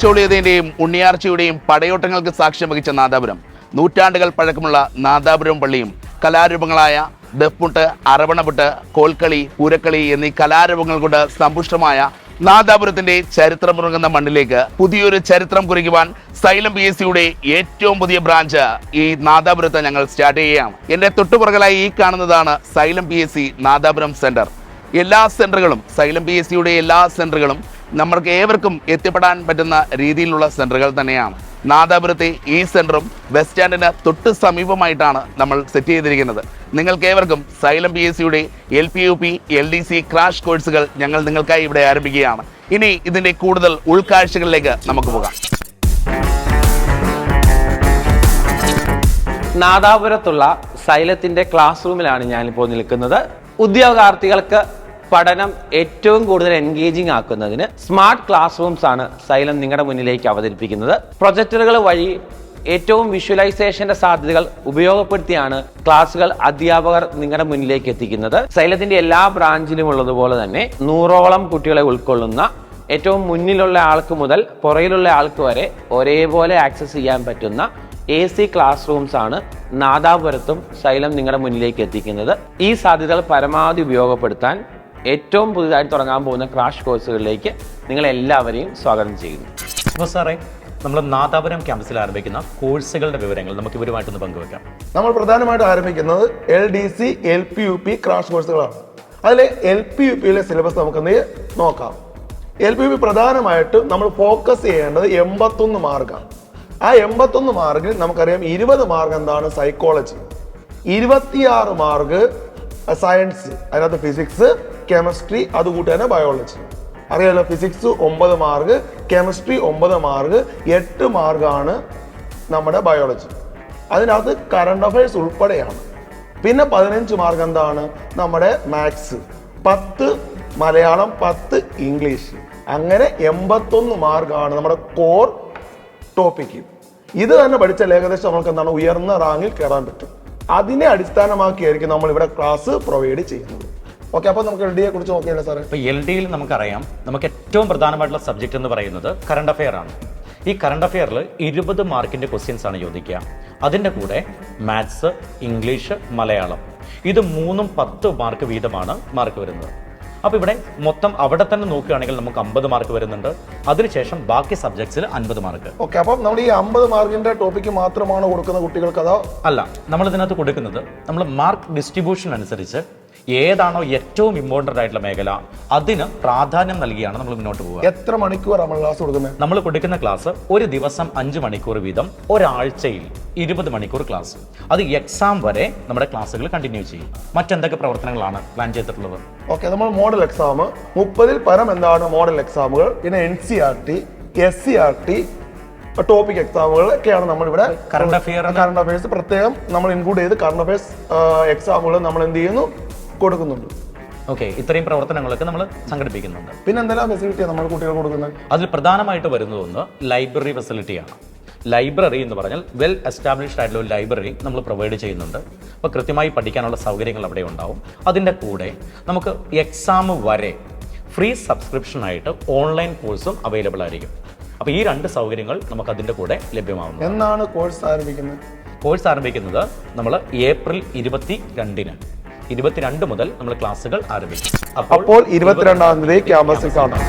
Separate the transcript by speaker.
Speaker 1: ഒളിച്ചോളിയതിന്റെയും ഉണ്ണിയാർച്ചയുടെയും പടയോട്ടങ്ങൾക്ക് സാക്ഷ്യം വഹിച്ച നാദാപുരം, നൂറ്റാണ്ടുകൾ പഴക്കമുള്ള നാദാപുരം പള്ളിയും കലാരൂപങ്ങളായ ദഫ്മുട്ട്, അറവണപുട്ട്, കോൽക്കളി, പൂരക്കളി എന്നീ കലാരൂപങ്ങൾ കൊണ്ട് സമ്പുഷ്ടമായ നാദാപുരത്തിന്റെ ചരിത്രമുറങ്ങുന്ന മണ്ണിലേക്ക് പുതിയൊരു ചരിത്രം കുറിക്കുവാൻ സൈലം PSCയുടെ ഏറ്റവും പുതിയ ബ്രാഞ്ച് ഈ നാദാപുരത്ത് ഞങ്ങൾ സ്റ്റാർട്ട് ചെയ്യുകയാണ്. എൻ്റെ തൊട്ടുപുറകിലായി ഈ കാണുന്നതാണ് സൈലം PSC നാദാപുരം സെന്റർ. എല്ലാ സെന്ററുകളും, സൈലം PSCയുടെ എല്ലാ സെന്ററുകളും നമ്മൾക്ക് ഏവർക്കും എത്തിപ്പെടാൻ പറ്റുന്ന രീതിയിലുള്ള സെന്ററുകൾ തന്നെയാണ്. നാദാപുരത്തെ ഈ സെന്ററും ബസ് സ്റ്റാൻഡിന് തൊട്ട് സമീപമായിട്ടാണ് നമ്മൾ സെറ്റ് ചെയ്തിരിക്കുന്നത്. നിങ്ങൾക്ക് ഏവർക്കും സൈലം PSCയുടെ LP, UP, LDC ക്രാഷ് കോഴ്സുകൾ ഞങ്ങൾ നിങ്ങൾക്കായി ഇവിടെ ആരംഭിക്കുകയാണ്. ഇനി ഇതിന്റെ കൂടുതൽ ഉൾക്കാഴ്ചകളിലേക്ക് നമുക്ക് പോകാം.
Speaker 2: നാദാപുരത്തുള്ള സൈലത്തിന്റെ ക്ലാസ് റൂമിലാണ് ഞാനിപ്പോൾ നിൽക്കുന്നത്. ഉദ്യോഗാർത്ഥികൾക്ക് പഠനം ഏറ്റവും കൂടുതൽ എൻഗേജിംഗ് ആക്കുന്നതിന് സ്മാർട്ട് ക്ലാസ് റൂംസ് ആണ് സൈലം നിങ്ങളുടെ മുന്നിലേക്ക് അവതരിപ്പിക്കുന്നത്. പ്രൊജക്ടറുകൾ വഴി ഏറ്റവും വിഷ്വലൈസേഷന്റെ സാധ്യതകൾ ഉപയോഗപ്പെടുത്തിയാണ് ക്ലാസുകൾ അധ്യാപകർ നിങ്ങളുടെ മുന്നിലേക്ക് എത്തിക്കുന്നത്. സൈലത്തിന്റെ എല്ലാ ബ്രാഞ്ചിലും ഉള്ളതുപോലെ തന്നെ 100ഓളം കുട്ടികളെ ഉൾക്കൊള്ളുന്ന ഏറ്റവും മുന്നിലുള്ള ആൾക്ക് മുതൽ പുറയിലുള്ള ആൾക്ക് വരെ ഒരേപോലെ ആക്സസ് ചെയ്യാൻ പറ്റുന്ന AC ക്ലാസ് റൂംസ് ആണ് നാദാപുരത്തും സൈലം നിങ്ങളുടെ മുന്നിലേക്ക് എത്തിക്കുന്നത്. ഈ സാധ്യതകൾ പരമാവധി ഉപയോഗപ്പെടുത്താൻ ഏറ്റവും പുതുതായി തുടങ്ങാൻ പോകുന്ന ക്രാഷ് കോഴ്സുകളിലേക്ക് നിങ്ങൾ എല്ലാവരെയും സ്വാഗതം ചെയ്യുന്നു.
Speaker 3: അപ്പോൾ സാറേ, നമ്മൾ നാദാപുരം ക്യാമ്പസിൽ ആരംഭിക്കുന്ന കോഴ്സുകളുടെ വിവരങ്ങൾ നമുക്ക് ഇവരുമായിട്ടൊന്ന് പങ്കുവെക്കാം.
Speaker 4: നമ്മൾ പ്രധാനമായിട്ട് ആരംഭിക്കുന്നത് LDC, LP, UP ക്രാഷ് കോഴ്സുകളാണ്. അതിൽ LP, UPയിലെ സിലബസ് നമുക്കൊന്ന് നോക്കാം. LP, UP പ്രധാനമായിട്ടും നമ്മൾ ഫോക്കസ് ചെയ്യേണ്ടത് 81 മാർക്കാണ്. ആ 81 മാർക്കിൽ നമുക്കറിയാം 20 മാർക്ക് എന്താണ് സൈക്കോളജി, 26 മാർക്ക് സയൻസ്, അതിനകത്ത് ഫിസിക്സ്, കെമിസ്ട്രി, അതുകൂട്ടി തന്നെ ബയോളജി. അറിയാലോ, ഫിസിക്സ് 9 മാർക്ക്, കെമിസ്ട്രി 9 മാർക്ക്, 8 മാർക്കാണ് നമ്മുടെ ബയോളജി. അതിനകത്ത് കറണ്ട് അഫയേഴ്സ് ഉൾപ്പെടെയാണ്. പിന്നെ 15 മാർക്ക് എന്താണ് നമ്മുടെ മാത്സ്, 10 മലയാളം, 10 ഇംഗ്ലീഷ്. അങ്ങനെ 81 മാർക്കാണ് നമ്മുടെ കോർ ടോപ്പിക്ക്. ഇത് തന്നെ പഠിച്ചാൽ ഏകദേശം നമുക്ക് എന്താണ് ഉയർന്ന റാങ്കിൽ കയറാൻ പറ്റും. അതിനെ അടിസ്ഥാനമാക്കിയായിരിക്കും നമ്മൾ ഇവിടെ ക്ലാസ് പ്രൊവൈഡ് ചെയ്യുന്നത്. ഓക്കെ, അപ്പോൾ നമുക്ക് LDയെ കുറിച്ച് നോക്കിയല്ലേ സാറേ?
Speaker 3: ഇപ്പോൾ LDയിൽ നമുക്കറിയാം, നമുക്ക് ഏറ്റവും പ്രധാനമായിട്ടുള്ള സബ്ജക്റ്റ് എന്ന് പറയുന്നത് കറണ്ട് അഫെയർ ആണ്. ഈ കറണ്ട് അഫെയറിൽ 20 മാർക്കിൻ്റെ ക്വസ്റ്റ്യൻസ് ആണ് ചോദിക്കുക. അതിൻ്റെ കൂടെ മാത്സ്, ഇംഗ്ലീഷ്, മലയാളം, ഇത് 3ഉം 10 മാർക്ക് വീതമാണ് മാർക്ക് വരുന്നത്. അപ്പോൾ ഇവിടെ മൊത്തം അവിടെ തന്നെ നോക്കുകയാണെങ്കിൽ നമുക്ക് 50 മാർക്ക് വരുന്നുണ്ട്. അതിനുശേഷം ബാക്കി സബ്ജക്ട്സിൽ 50 മാർക്ക്.
Speaker 4: ഓക്കെ, അപ്പം നമ്മൾ ഈ 50 മാർക്കിന്റെ ടോപ്പിക്ക് മാത്രമാണ് കൊടുക്കുന്ന കുട്ടികൾക്ക്? അതോ
Speaker 3: അല്ല, നമ്മൾ ഇതിനകത്ത് കൊടുക്കുന്നത് നമ്മൾ മാർക്ക് ഡിസ്ട്രിബ്യൂഷൻ അനുസരിച്ച് ഏതാണോ ഏറ്റവും ഇമ്പോർട്ടൻ്റ് ആയിട്ടുള്ള മേഖല അതിന് പ്രാധാന്യം നൽകിയാണ് നമ്മൾ മുന്നോട്ട് പോകുക.
Speaker 4: എത്ര മണിക്കൂർ നമ്മൾ ക്ലാസ് കൊടുക്കുന്നത്?
Speaker 3: നമ്മൾ കൊടുക്കുന്ന ക്ലാസ് ഒരു ദിവസം 5 മണിക്കൂർ വീതം, ഒരാഴ്ചയിൽ 20 മണിക്കൂർ ക്ലാസ്. അത് എക്സാം വരെ നമ്മുടെ ക്ലാസ്സുകൾ കണ്ടിന്യൂ ചെയ്യും. മറ്റെന്തൊക്കെ പ്രവർത്തനങ്ങളാണ് പ്ലാൻ ചെയ്തിട്ടുള്ളത്?
Speaker 4: ഓക്കെ, നമ്മൾ മോഡൽ എക്സാം 30-ൽ പരം എന്താണ് മോഡൽ എക്സാമുകൾ, പിന്നെ NCERT, SCERT ടോപ്പിക് എക്സാമുകളൊക്കെയാണ് നമ്മളിവിടെ. കറണ്ട് അഫയേഴ്സ് പ്രത്യേകം നമ്മൾ ഇൻക്ലൂഡ് ചെയ്ത് കറണ്ട് അഫയേഴ്സ് എക്സാമുകൾ നമ്മൾ എന്ത് ചെയ്യുന്നു, കൊടുക്കുന്നുണ്ട്.
Speaker 3: ഓക്കെ, ഇത്രയും പ്രവർത്തനങ്ങളൊക്കെ നമ്മൾ സംഘടിപ്പിക്കുന്നുണ്ട്.
Speaker 4: പിന്നെ എന്തെല്ലാം ഫെസിലിറ്റിയാണ് നമ്മൾ കുട്ടികൾ കൊടുക്കുന്നത്?
Speaker 3: അതിൽ പ്രധാനമായിട്ട് വരുന്നതൊന്ന് ലൈബ്രറി ഫെസിലിറ്റിയാണ്. ലൈബ്രറി എന്ന് പറഞ്ഞാൽ വെൽ എസ്റ്റാബ്ലിഷ്ഡ് ആയിട്ടുള്ള ഒരു ലൈബ്രറി നമ്മൾ പ്രൊവൈഡ് ചെയ്യുന്നുണ്ട്. അപ്പോൾ കൃത്യമായി പഠിക്കാനുള്ള സൗകര്യങ്ങൾ അവിടെ ഉണ്ടാവും. അതിൻ്റെ കൂടെ നമുക്ക് എക്സാം വരെ ഫ്രീ സബ്സ്ക്രിപ്ഷനായിട്ട് ഓൺലൈൻ കോഴ്സും അവൈലബിൾ ആയിരിക്കും. അപ്പോൾ ഈ 2 സൗകര്യങ്ങൾ നമുക്ക് അതിൻ്റെ കൂടെ ലഭ്യമാകുന്നു.
Speaker 4: എന്നാണ് കോഴ്സ് ആരംഭിക്കുന്നത്?
Speaker 3: കോഴ്സ് ആരംഭിക്കുന്നത് നമ്മൾ ഏപ്രിൽ 22-ന് 22 മുതൽ നമ്മൾ ക്ലാസ്സുകൾ ആരംഭിക്കും.
Speaker 4: അപ്പോൾ 22-ാം തീയതി ക്യാമ്പസിൽ കാണാം.